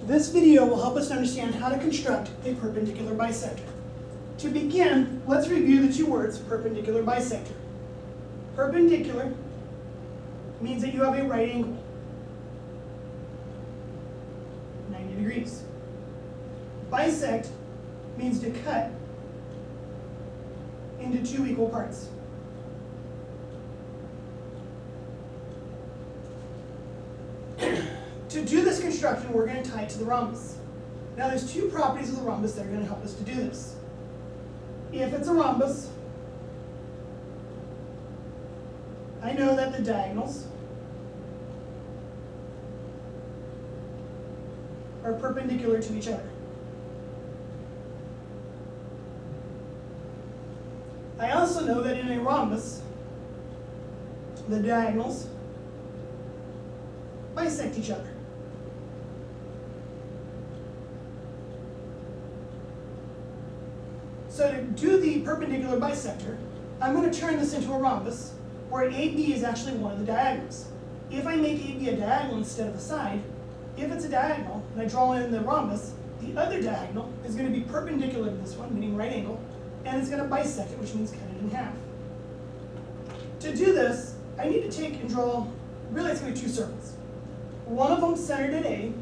This video will help us understand how to construct a perpendicular bisector. To begin, let's review the two words, perpendicular bisector. Perpendicular means that you have a right angle, 90 degrees. Bisect means to cut into two equal parts. To do this construction, we're going to tie it to the rhombus. Now there's two properties of the rhombus that are going to help us to do this. If it's a rhombus, I know that the diagonals are perpendicular to each other. I also know that in a rhombus, the diagonals bisect each other. So to do the perpendicular bisector, I'm going to turn this into a rhombus where AB is actually one of the diagonals. If I make AB a diagonal instead of a side, if it's a diagonal and I draw in the rhombus, the other diagonal is going to be perpendicular to this one, meaning right angle, and it's going to bisect it, which means cut it in half. To do this, I need to take and draw, really it's going to be two circles. One of them centered at A,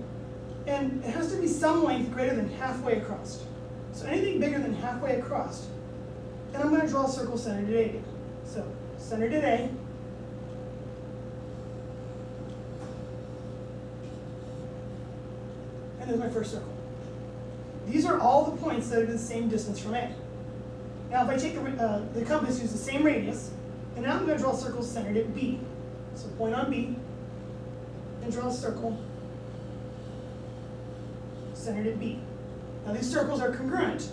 and it has to be some length greater than halfway across. So anything bigger than halfway across, and I'm going to draw a circle centered at A. So centered at A, and there's my first circle. These are all the points that are the same distance from A. Now if I take the compass, use the same radius, and now I'm going to draw circles centered at B. So point on B, and draw a circle centered at B. Now these circles are congruent.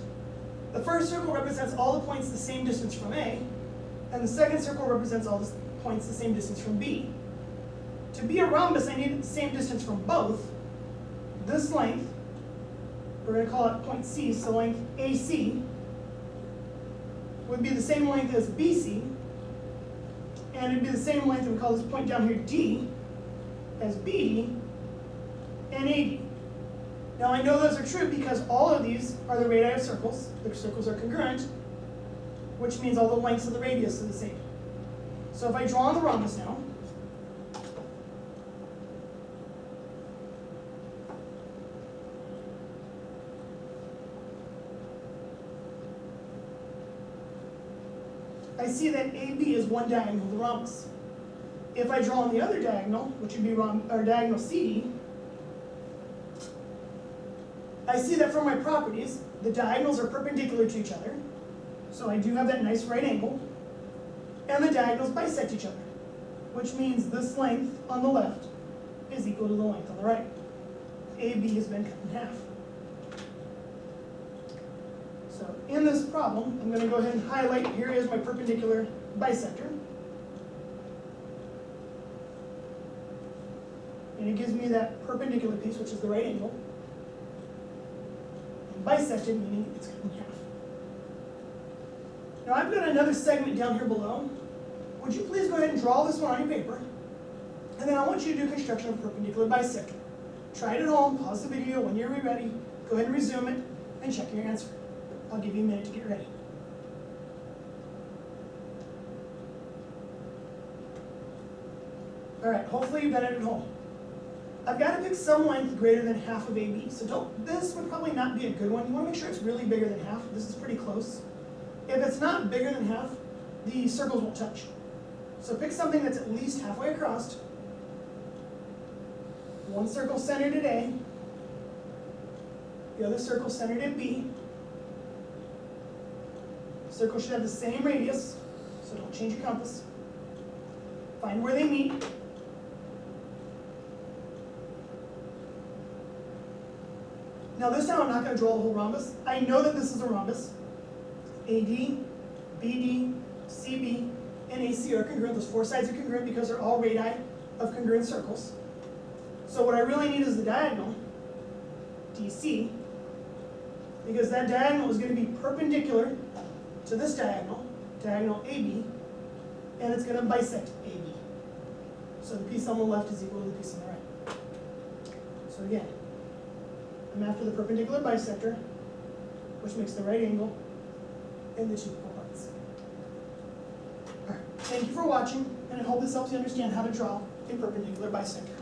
The first circle represents all the points the same distance from A, and the second circle represents all the points the same distance from B. To be a rhombus, I need the same distance from both. This length, we're going to call it point C, so length AC would be the same length as BC, and it'd be the same length, and we call this point down here D, as BD and AD. Now I know those are true because all of these are the radii of circles. The circles are congruent, which means all the lengths of the radius are the same. So if I draw on the rhombus now, I see that AB is one diagonal of the rhombus. If I draw on the other diagonal, which would be diagonal CD, I see that from my properties, the diagonals are perpendicular to each other, so I do have that nice right angle, and the diagonals bisect each other, which means this length on the left is equal to the length on the right. AB has been cut in half. So in this problem, I'm going to go ahead and highlight, here is my perpendicular bisector. And it gives me that perpendicular piece, which is the right angle. And bisected, meaning it's cut in half. Now I've got another segment down here below. Would you please go ahead and draw this one on your paper? And then I want you to do construction of a perpendicular bisector. Try it at home, pause the video, when you're ready, go ahead and resume it, and check your answer. I'll give you a minute to get ready. All right, hopefully you've done it at home. I've got to pick some length greater than half of AB. So this would probably not be a good one. You want to make sure it's really bigger than half. This is pretty close. If it's not bigger than half, the circles won't touch. So pick something that's at least halfway across. One circle centered at A. The other circle centered at B. Circle should have the same radius, so don't change your compass. Find where they meet. Now this time I'm not going to draw the whole rhombus. I know that this is a rhombus. AD, BD, CB, and AC are congruent. Those four sides are congruent because they're all radii of congruent circles. So what I really need is the diagonal, DC, because that diagonal is going to be perpendicular to this diagonal, diagonal AB, and it's going to bisect AB. So the piece on the left is equal to the piece on the right. So again, I'm after the perpendicular bisector, which makes the right angle in the two equal parts. All right. Thank you for watching, and I hope this helps you understand how to draw a perpendicular bisector.